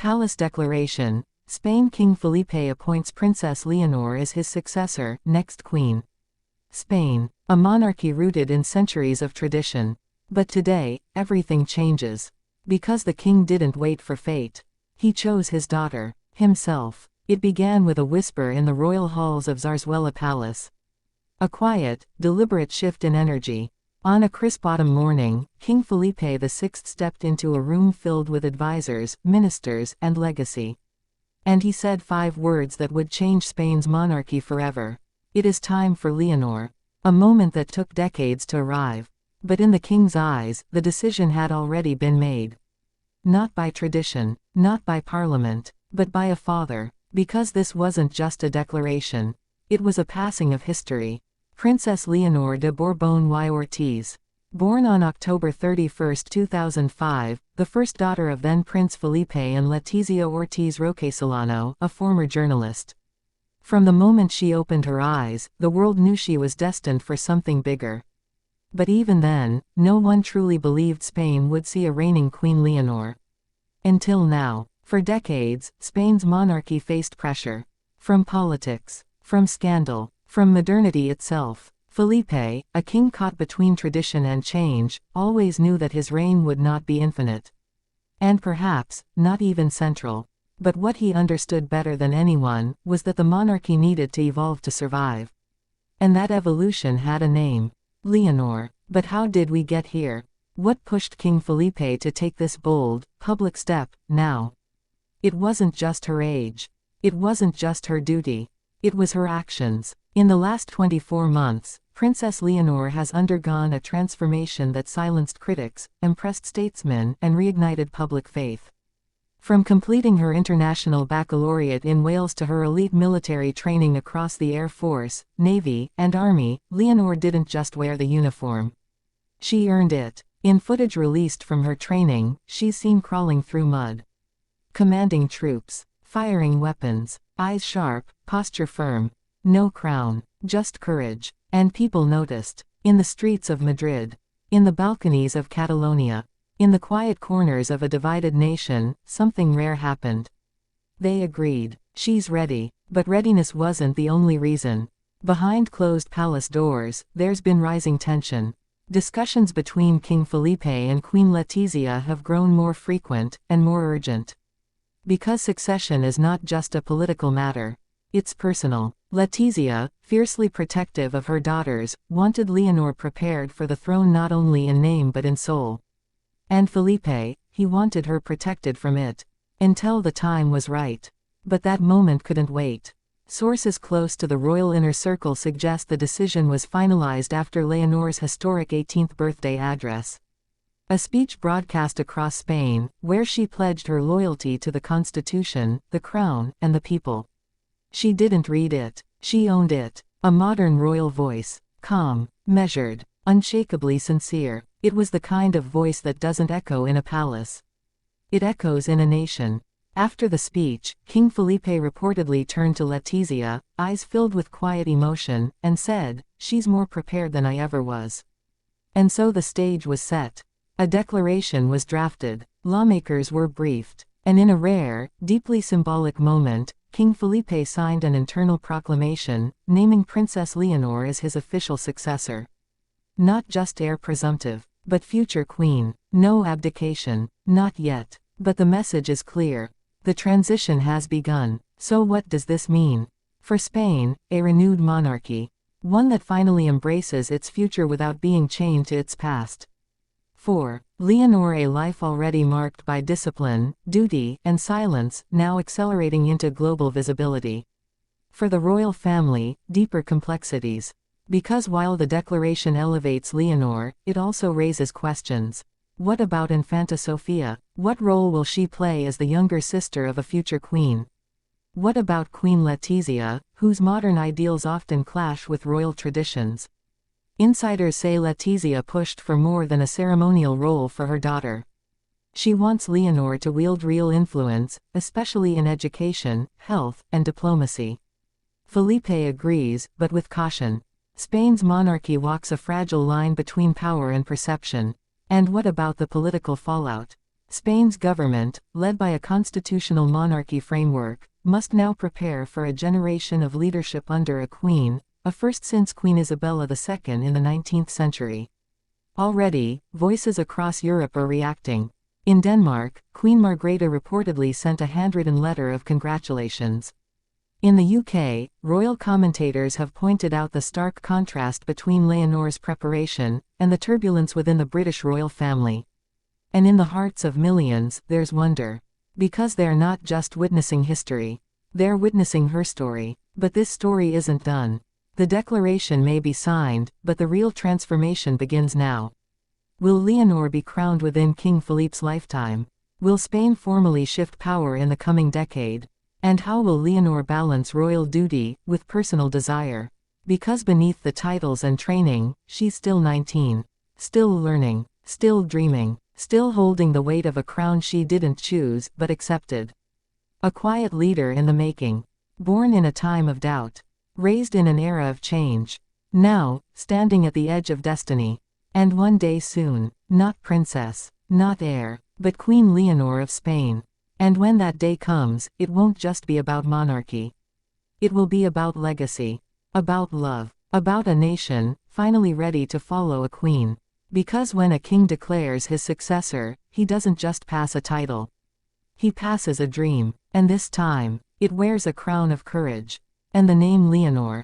Palace Declaration. Spain. King Felipe appoints Princess Leonor as his successor, next queen. Spain, a monarchy rooted in centuries of tradition. But today, everything changes. Because the king didn't wait for fate. He chose his daughter, himself. It began with a whisper in the royal halls of Zarzuela Palace. A quiet, deliberate shift in energy. On a crisp autumn morning, King Felipe VI stepped into a room filled with advisors, ministers, and legacy. And he said 5 words that would change Spain's monarchy forever. It is time for Leonor. A moment that took decades to arrive. But in the king's eyes, the decision had already been made. Not by tradition, not by parliament, but by a father. Because this wasn't just a declaration. It was a passing of history. Princess Leonor de Borbón y Ortiz. Born on October 31, 2005, the first daughter of then Prince Felipe and Letizia Ortiz Roquesolano, a former journalist. From the moment she opened her eyes, the world knew she was destined for something bigger. But even then, no one truly believed Spain would see a reigning Queen Leonor. Until now. For decades, Spain's monarchy faced pressure. From politics. From scandal. From modernity itself. Felipe, a king caught between tradition and change, always knew that his reign would not be infinite. And perhaps, not even central. But what he understood better than anyone, was that the monarchy needed to evolve to survive. And that evolution had a name. Leonor. But how did we get here? What pushed King Felipe to take this bold, public step, now? It wasn't just her age. It wasn't just her duty. It was her actions. In the last 24 months, Princess Leonor has undergone a transformation that silenced critics, impressed statesmen, and reignited public faith. From completing her international baccalaureate in Wales to her elite military training across the Air Force, Navy, and Army, Leonor didn't just wear the uniform. She earned it. In footage released from her training, she's seen crawling through mud. Commanding troops. Firing weapons. Eyes sharp, posture firm. No crown. Just courage. And people noticed. In the streets of Madrid. In the balconies of Catalonia. In the quiet corners of a divided nation, something rare happened. They agreed. She's ready. But readiness wasn't the only reason. Behind closed palace doors, there's been rising tension. Discussions between King Felipe and Queen Letizia have grown more frequent, and more urgent. Because succession is not just a political matter. It's personal. Letizia, fiercely protective of her daughters, wanted Leonor prepared for the throne not only in name but in soul. And Felipe, he wanted her protected from it. Until the time was right. But that moment couldn't wait. Sources close to the royal inner circle suggest the decision was finalized after Leonor's historic 18th birthday address. A speech broadcast across Spain, where she pledged her loyalty to the Constitution, the Crown, and the people. She didn't read it. She owned it. A modern royal voice. Calm, measured, unshakably sincere. It was the kind of voice that doesn't echo in a palace. It echoes in a nation. After the speech, King Felipe reportedly turned to Letizia, eyes filled with quiet emotion, and said, "She's more prepared than I ever was." And so the stage was set. A declaration was drafted. Lawmakers were briefed. And in a rare, deeply symbolic moment, King Felipe signed an internal proclamation, naming Princess Leonor as his official successor. Not just heir presumptive, but future queen. No abdication. Not yet. But the message is clear. The transition has begun. So what does this mean? For Spain, a renewed monarchy. One that finally embraces its future without being chained to its past. 4. Leonor, a life already marked by discipline, duty, and silence, now accelerating into global visibility. For the royal family, deeper complexities. Because while the declaration elevates Leonor, it also raises questions. What about Infanta Sofia? What role will she play as the younger sister of a future queen? What about Queen Letizia, whose modern ideals often clash with royal traditions? Insiders say Letizia pushed for more than a ceremonial role for her daughter. She wants Leonor to wield real influence, especially in education, health, and diplomacy. Felipe agrees, but with caution. Spain's monarchy walks a fragile line between power and perception. And what about the political fallout? Spain's government, led by a constitutional monarchy framework, must now prepare for a generation of leadership under a queen, a first since Queen Isabella II in the 19th century. Already, voices across Europe are reacting. In Denmark, Queen Margrethe reportedly sent a handwritten letter of congratulations. In the UK, royal commentators have pointed out the stark contrast between Leonor's preparation and the turbulence within the British royal family. And in the hearts of millions, there's wonder. Because they're not just witnessing history. They're witnessing her story. But this story isn't done. The declaration may be signed, but the real transformation begins now. Will Leonor be crowned within King Philippe's lifetime? Will Spain formally shift power in the coming decade? And how will Leonor balance royal duty with personal desire? Because beneath the titles and training, she's still 19. Still learning. Still dreaming. Still holding the weight of a crown she didn't choose but accepted. A quiet leader in the making. Born in a time of doubt. Raised in an era of change. Now, standing at the edge of destiny. And one day soon, not princess, not heir, but Queen Leonor of Spain. And when that day comes, it won't just be about monarchy. It will be about legacy. About love. About a nation, finally ready to follow a queen. Because when a king declares his successor, he doesn't just pass a title. He passes a dream, and this time, it wears a crown of courage. And the name Leonor,